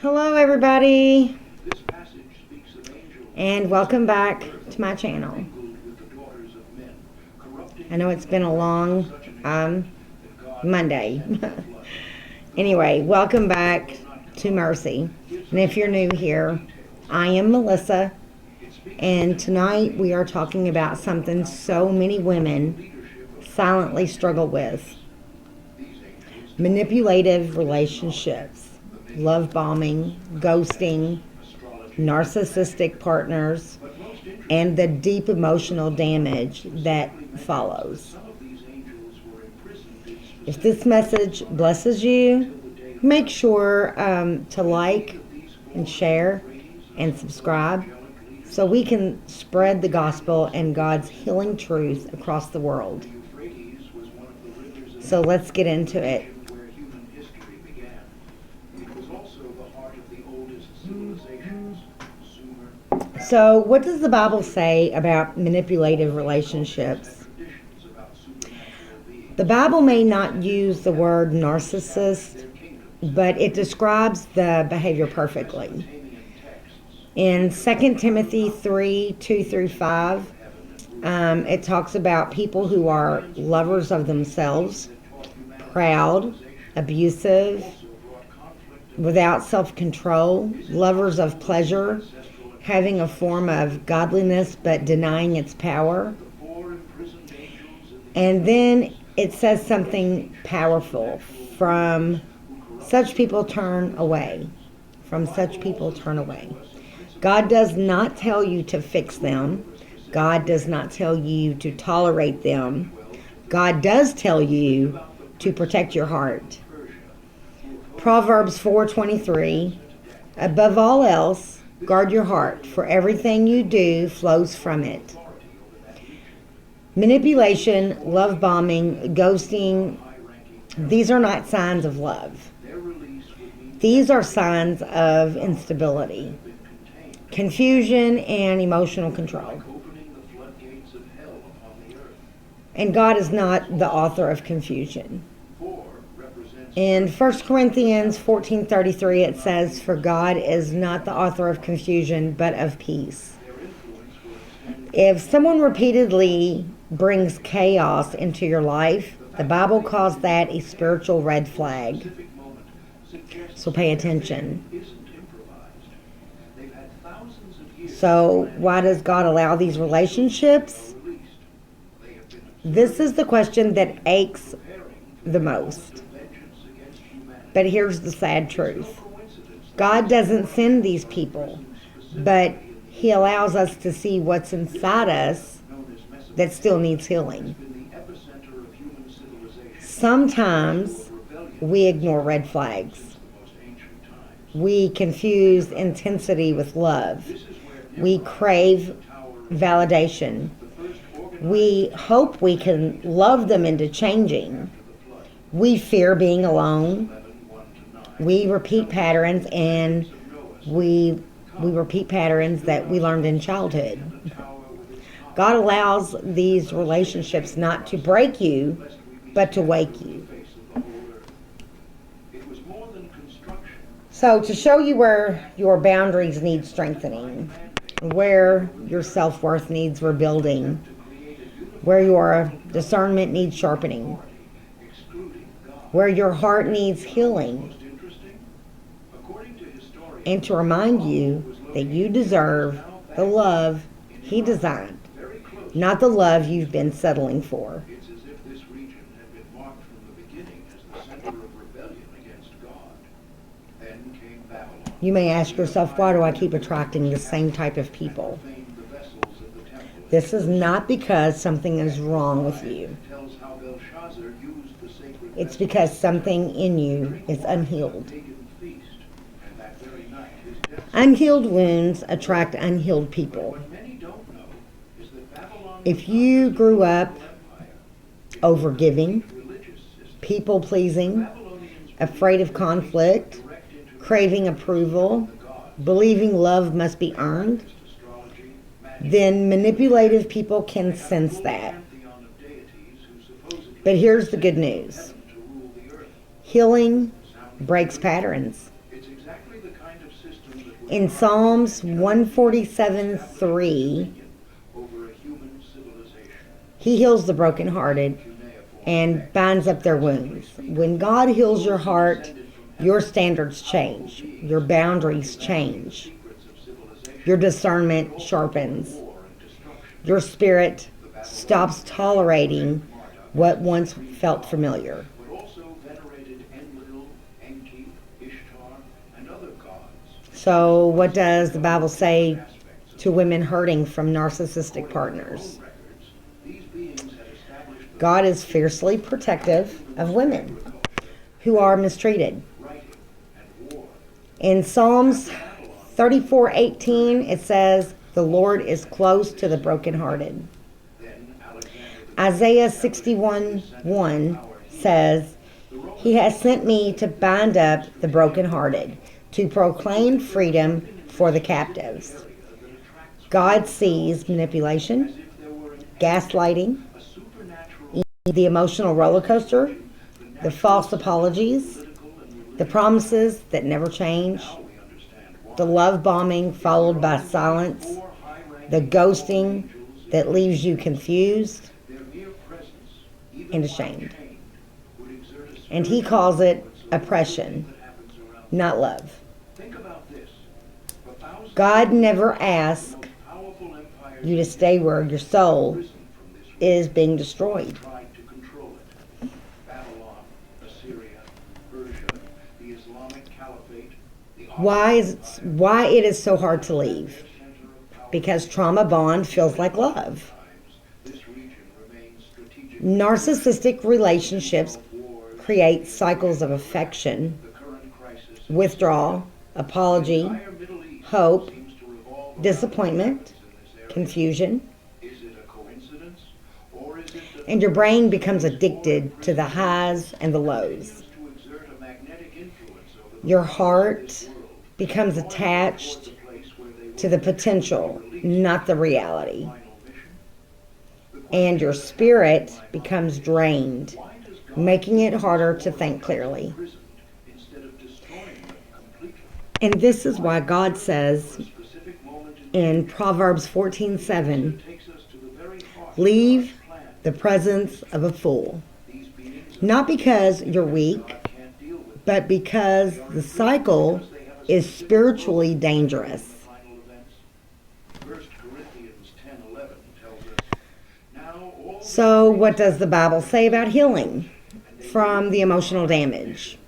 Hello everybody, and welcome back to my channel. I know it's been a long Monday. Anyway, welcome back to Mercy. And if you're new here, I am Melissa, and tonight we are talking about something so many women silently struggle with: manipulative relationships, love bombing, ghosting, narcissistic partners, and the deep emotional damage that follows. If this message blesses you, make sure to like and share and subscribe so we can spread the gospel and God's healing truth across the world. So let's get into it. So, what does the Bible say about manipulative relationships? The Bible may not use the word narcissist, but it describes the behavior perfectly. In 2 Timothy 3:2-5, it talks about people who are lovers of themselves, proud, abusive, without self-control, lovers of pleasure, having a form of godliness but denying its power. And then it says something powerful: from such people turn away. From such people turn away. God does not tell you to fix them. God does not tell you to tolerate them. God does tell you to protect your heart. Proverbs 4:23, above all else, guard your heart, for everything you do flows from it. Manipulation, love bombing, ghosting, these are not signs of love. These are signs of instability, confusion, and emotional control. And God is not the author of confusion. In 1 Corinthians 14:33, it says, for God is not the author of confusion, but of peace. If someone repeatedly brings chaos into your life, the Bible calls that a spiritual red flag. So pay attention. So why does God allow these relationships? This is the question that aches the most. But here's the sad truth. God doesn't send these people, but He allows us to see what's inside us that still needs healing. Sometimes we ignore red flags. We confuse intensity with love. We crave validation. We hope we can love them into changing. We fear being alone. We repeat patterns, and we repeat patterns that we learned in childhood. God allows these relationships not to break you, but to wake you. So to show you where your boundaries need strengthening, where your self-worth needs rebuilding, where your discernment needs sharpening, where your heart needs healing, and to remind you that you deserve the love He designed, not the love you've been settling for. You may ask yourself, why do I keep attracting the same type of people? This is not because something is wrong with you. It's because something in you is unhealed. Unhealed wounds attract unhealed people. If you grew up overgiving, people-pleasing, afraid of conflict, craving approval, believing love must be earned, then manipulative people can sense that. But here's the good news. Healing breaks patterns. In Psalms 147:3, he heals the brokenhearted and binds up their wounds. When God heals your heart, your standards change, your boundaries change, your discernment sharpens, your spirit stops tolerating what once felt familiar. So, what does the Bible say to women hurting from narcissistic partners? God is fiercely protective of women who are mistreated. In Psalms 34:18, it says, "The Lord is close to the brokenhearted." Isaiah 61:1 says, "He has sent me to bind up the brokenhearted, to proclaim freedom for the captives." God sees manipulation, gaslighting, the emotional roller coaster, the false apologies, the promises that never change, the love bombing followed by silence, the ghosting that leaves you confused and ashamed. And he calls it oppression, not love. God never asks you to stay where your soul is being destroyed. Why it is so hard to leave? Because trauma bond feels like love. Narcissistic relationships create cycles of affection, withdrawal, apology, hope, disappointment, confusion, and your brain becomes addicted to the highs and the lows. Your heart becomes attached to the potential, not the reality. And your spirit becomes drained, making it harder to think clearly. And this is why God says in Proverbs 14:7, "Leave the presence of a fool, not because you're weak, but because the cycle is spiritually dangerous." So, what does the Bible say about healing from the emotional damage?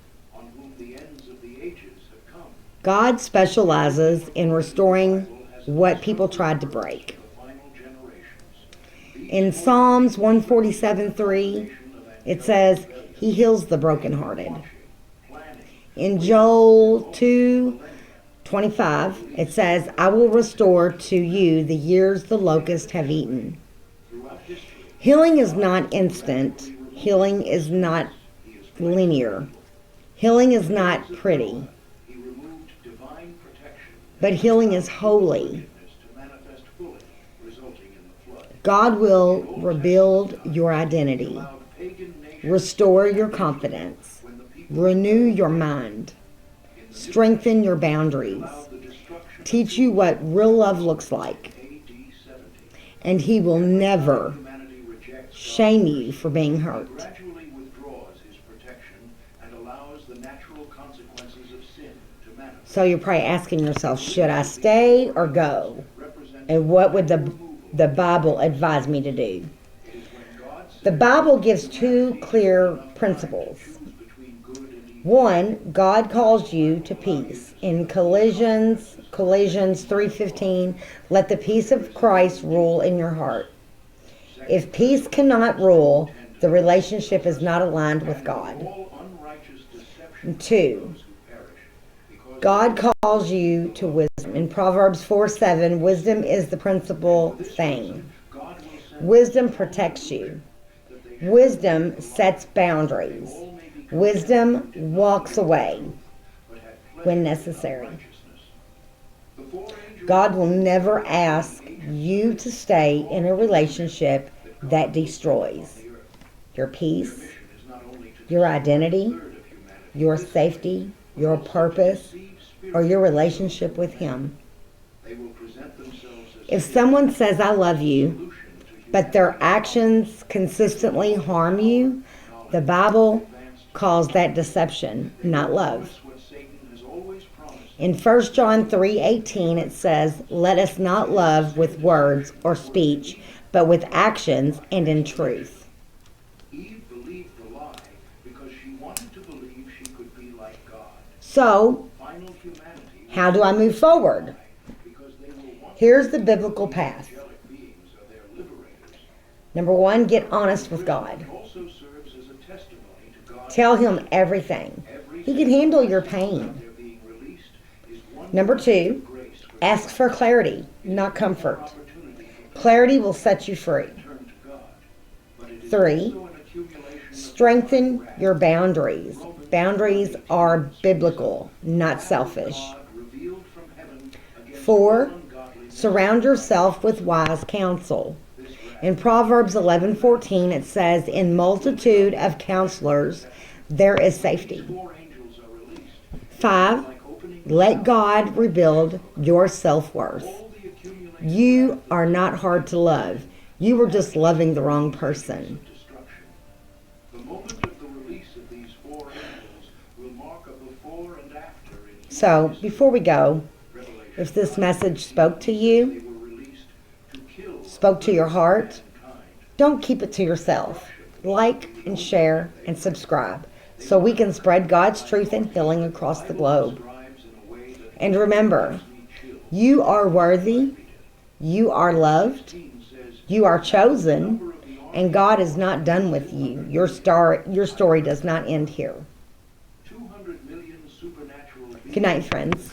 God specializes in restoring what people tried to break. In Psalms 147:3, it says, "He heals the brokenhearted." In Joel 2:25, it says, "I will restore to you the years the locusts have eaten." Healing is not instant. Healing is not linear. Healing is not pretty. But healing is holy. God will rebuild your identity, restore your confidence, renew your mind, strengthen your boundaries, teach you what real love looks like, and he will never shame you for being hurt. So you're probably asking yourself, should I stay or go? And what would the Bible advise me to do? The Bible gives two clear principles. One, God calls you to peace. In Colossians 3:15, let the peace of Christ rule in your heart. If peace cannot rule, the relationship is not aligned with God. And two, God calls you to wisdom. In Proverbs 4:7, wisdom is the principal thing. Wisdom protects you. Wisdom sets boundaries. Wisdom walks away when necessary. God will never ask you to stay in a relationship that destroys your peace, your identity, your safety, your purpose, or your relationship with Him. They will present themselves as If someone says, I love you, but their actions consistently harm you, the Bible calls that deception, not love. what Satan has always promised. In 1 John 3:18 it says, let us not love with words or speech, but with actions and in truth. Eve believed the lie because she wanted to believe she could be like God. So, Final humanity how do I move forward? because they will want Here's the biblical path. angelic beings are their liberators. Number one, get honest with God. It also serves as a testimony to God. Tell Him everything. He can handle your pain. They're being released is one Number two, grace for ask for clarity, not comfort. opportunity for Clarity will set you free. turn to God. But it is 3, also an accumulation of strengthen your boundaries. Boundaries are biblical, not selfish. God revealed from heaven against 4, ungodliness. surround yourself with wise counsel. In Proverbs 11:14 it says, in multitude of counselors there is safety. 4 angels are released. 5, Like opening let God rebuild your self-worth. all the accumulation You are not hard to love. You were just loving the wrong person. of destruction. The moment of the release of these 4 angels will mark a before and after in So, before we go, Revelation. if this message spoke to you, They were released to kill spoke to your heart, mankind. don't keep it to yourself. Like and share and subscribe so we can spread God's truth and healing across the globe. Describes in a way that And remember, gives me chills. you are worthy, you are loved, 15 says, you are chosen, and God is not done with you. Your story does not end here. 200 million supernatural beings Good night, friends.